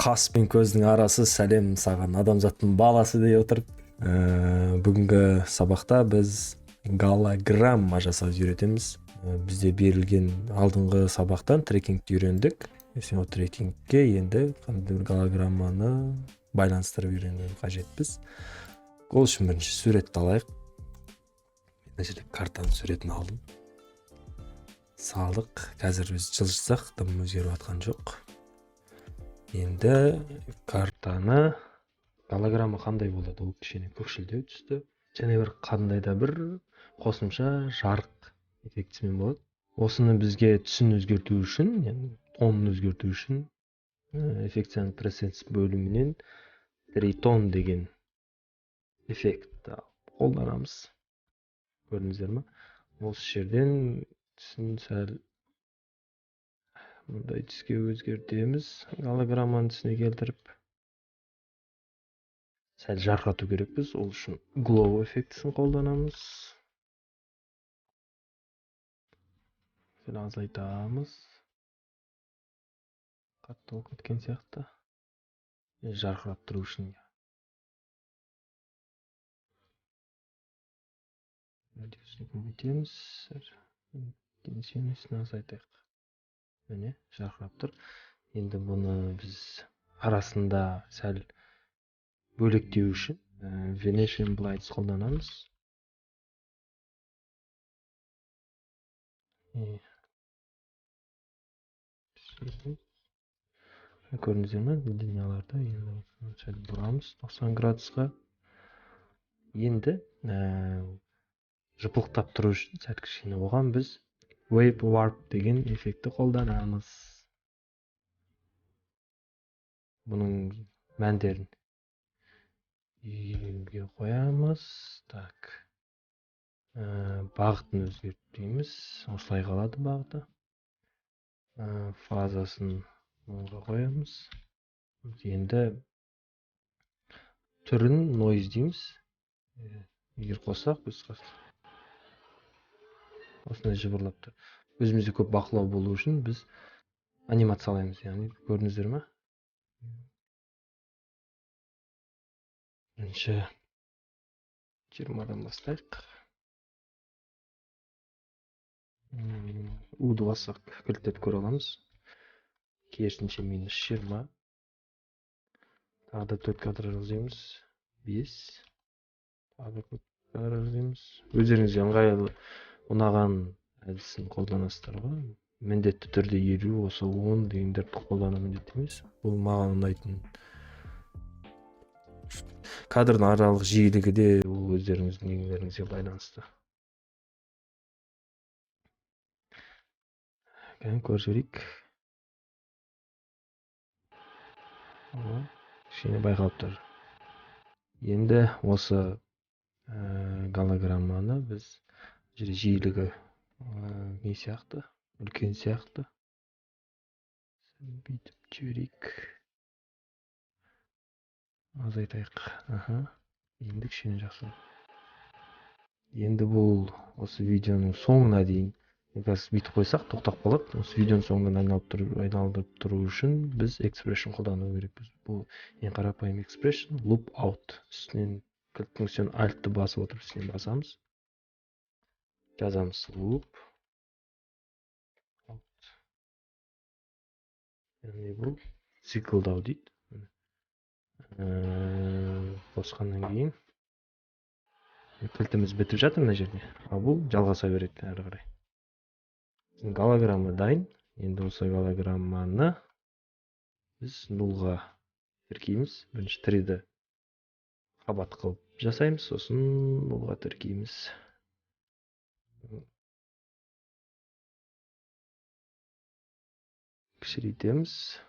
Кас пен көздүн арасы сәлем саган адамзаттын баласы деп отуруп бүгүнкү сабакта биз голограмма жасап үйрөтөбүз. Бизде берилген алдыңкы сабактан трекингти үйрөндүк. Ошол трекингке энди кандайдыр бир голограмманы байланыштырып үйрөнүү кажетпиз. Ол үчүн биринчи сүрөттү алайык. Мына жерде картанын сүрөтүн алдым. Салдык. Азыр биз жылжытсак дым өзгөрүп аткан жок. Енді картаны голограмма кандай болот? Ол кичине көкшүлдүү түстө жана бир кандай да бир кошумча жарык эффектисимен болот. Осуну бизге түсүн өзгөртүү үчүн, тонун өзгөртүү үчүн эффектиянын пресенс бөлүмүнөн тритон деген эффект колдонобуз. Көрдүңүздөрмү? Осы жерден түсүн сәл мындай түске өзгөртөбүз. Голограмманын түсүнө келтирип сәл жаркатуу керекпиз. Ол үчүн glow эффектисин колдонобуз. Сәл азайтабыз. Катуу болуп кеткен сыяктуу. Жаркырап туруу үчүн. Радиусун көбөйтөбүз. Интенсивностун азайтайык. Міне, жаркырап тур. Енді буну биз арасында сәл бөлектөө үчүн Venetian Blights колдонобуз. Көрдүңүздөрмү? Линияларды енді сәл бурабыз 90 градуска. Енді жыпылыктап туруу үчүн сәл кичине болгон биз Wave Warp деген эффектти колдонобуз. Bunun мәндерін үйгө коябыз. Так. Багытын өзгөртпөйбүз. Осылай калады багыты. Фазасын мынга коябыз. Енді түрүн noise дейбиз. Эгер кылсак биз осындай жыбырлап тур. Өзүбүздү көп бакылоо болуу үчүн биз анимациялайбыз. Яны көрдүңүздөрмү? Биринчи 20-дан баштайык. Уду бассак килтеп көрө алабыз. Керісінше -20. Тағы да 4 кадр жазабыз. 5. Тағы да 4 кадр жазабыз. Өздеріңізге ыңғайлы унаган әдісін колданасыздар го. Міндетті түрде 50 болсо 10 дегендерди колдануу міндетті эмес. Бул мага унайтын. Кадрдын аралык жийлиги де бул өздеріңіздің неңеріңизге байланыштуу. Көрүп жиберейик. Кичине байкалып тур. Енді осы голограмманы биз жийлиги не сыяктуу, үлкен сыяктуу. Бүтүп жиберейик. Азайтайык. Енді кичине жакшы. Енді бул осы видеонун соңуна дейин бүтүп койсак токтоп калат. Осы видеонун соңунан айналдырып туруу үчүн биз expression колдонуу керекпиз. Бул эң карапайым expression loop out. Үстүнөн функцион alt'ты басып отуруп үстүнөн басабыз. Жазабыз loop out. Яны бул циклдоо дейт. Баскандан кийин кілтіміз бітіп жатыр мына жерде. Бул жалгаса берет ары карай. Голограмма дайын. Енді осы голограмманы биз нулга тиркейбиз. Биринчи 3D кабат кылып жасайбыз, сосын нулга тиркейбиз. Кичирейтебиз.